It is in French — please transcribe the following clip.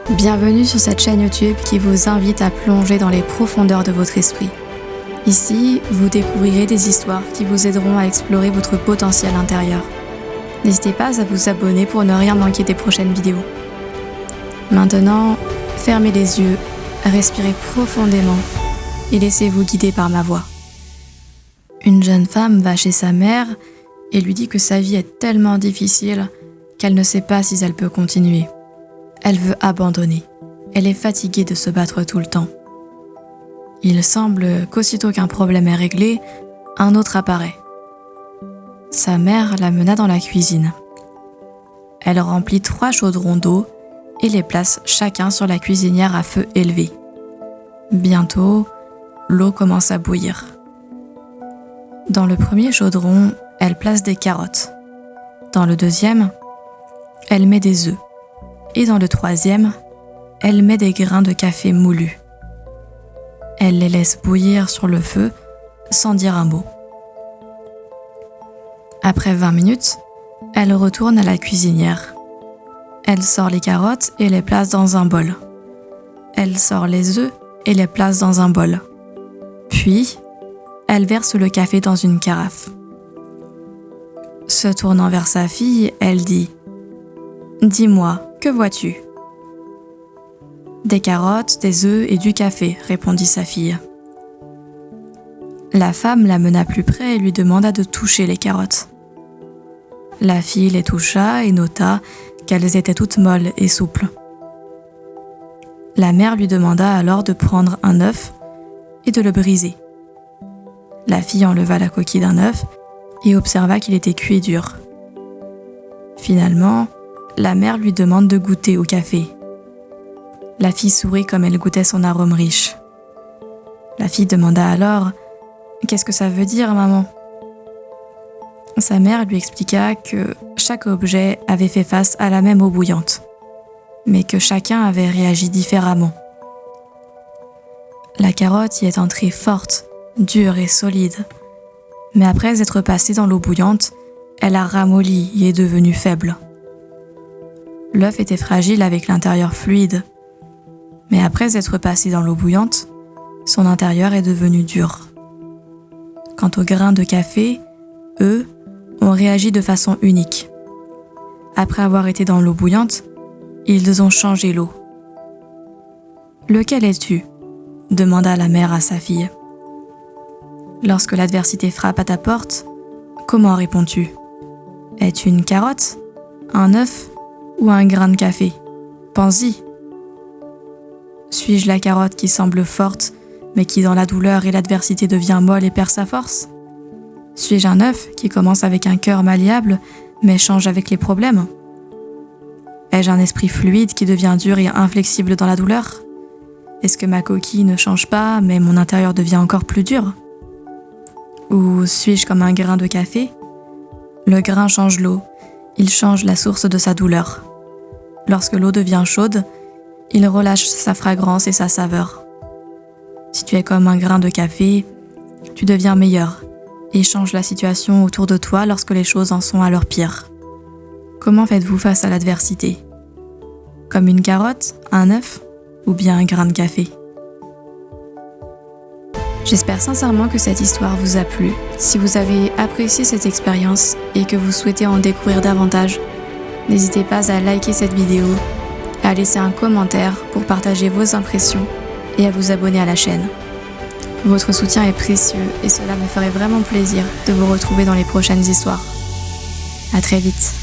Bienvenue sur cette chaîne YouTube qui vous invite à plonger dans les profondeurs de votre esprit. Ici, vous découvrirez des histoires qui vous aideront à explorer votre potentiel intérieur. N'hésitez pas à vous abonner pour ne rien manquer des prochaines vidéos. Maintenant, fermez les yeux, respirez profondément et laissez-vous guider par ma voix. Une jeune femme va chez sa mère et lui dit que sa vie est tellement difficile qu'elle ne sait pas si elle peut continuer. Elle veut abandonner. Elle est fatiguée de se battre tout le temps. Il semble qu'aussitôt qu'un problème est réglé, un autre apparaît. Sa mère la mena dans la cuisine. Elle remplit 3 chaudrons d'eau et les place chacun sur la cuisinière à feu élevé. Bientôt, l'eau commence à bouillir. Dans le premier chaudron, elle place des carottes. Dans le deuxième, elle met des œufs. Et dans le troisième, elle met des grains de café moulus. Elle les laisse bouillir sur le feu sans dire un mot. Après 20 minutes, elle retourne à la cuisinière. Elle sort les carottes et les place dans un bol. Elle sort les œufs et les place dans un bol. Puis, elle verse le café dans une carafe. Se tournant vers sa fille, elle dit « Dis-moi, que vois-tu » ? « Des carottes, des œufs et du café, » répondit sa fille. La femme la mena plus près et lui demanda de toucher les carottes. La fille les toucha et nota qu'elles étaient toutes molles et souples. La mère lui demanda alors de prendre un œuf et de le briser. La fille enleva la coquille d'un œuf et observa qu'il était cuit et dur. Finalement, la mère lui demande de goûter au café. La fille sourit comme elle goûtait son arôme riche. La fille demanda alors « Qu'est-ce que ça veut dire, maman ?» Sa mère lui expliqua que chaque objet avait fait face à la même eau bouillante, mais que chacun avait réagi différemment. La carotte y est entrée forte, dure et solide, mais après être passée dans l'eau bouillante, elle a ramolli et est devenue faible. L'œuf était fragile avec l'intérieur fluide, mais après être passé dans l'eau bouillante, son intérieur est devenu dur. Quant aux grains de café, eux, ont réagi de façon unique. Après avoir été dans l'eau bouillante, ils ont changé l'eau. « Lequel es-tu » demanda la mère à sa fille. Lorsque l'adversité frappe à ta porte, comment réponds-tu ? Es-tu une carotte, un œuf ou un grain de café ? Pense-y. Suis-je la carotte qui semble forte, mais qui dans la douleur et l'adversité devient molle et perd sa force ? Suis-je un œuf qui commence avec un cœur malléable, mais change avec les problèmes ? Ai-je un esprit fluide qui devient dur et inflexible dans la douleur ? Est-ce que ma coquille ne change pas, mais mon intérieur devient encore plus dur ? Ou suis-je comme un grain de café ? Le grain change l'eau, il change la source de sa douleur. Lorsque l'eau devient chaude, il relâche sa fragrance et sa saveur. Si tu es comme un grain de café, tu deviens meilleur et changes la situation autour de toi lorsque les choses en sont à leur pire. Comment faites-vous face à l'adversité ? Comme une carotte, un œuf ou bien un grain de café ? J'espère sincèrement que cette histoire vous a plu. Si vous avez apprécié cette expérience et que vous souhaitez en découvrir davantage, n'hésitez pas à liker cette vidéo, à laisser un commentaire pour partager vos impressions et à vous abonner à la chaîne. Votre soutien est précieux et cela me ferait vraiment plaisir de vous retrouver dans les prochaines histoires. À très vite.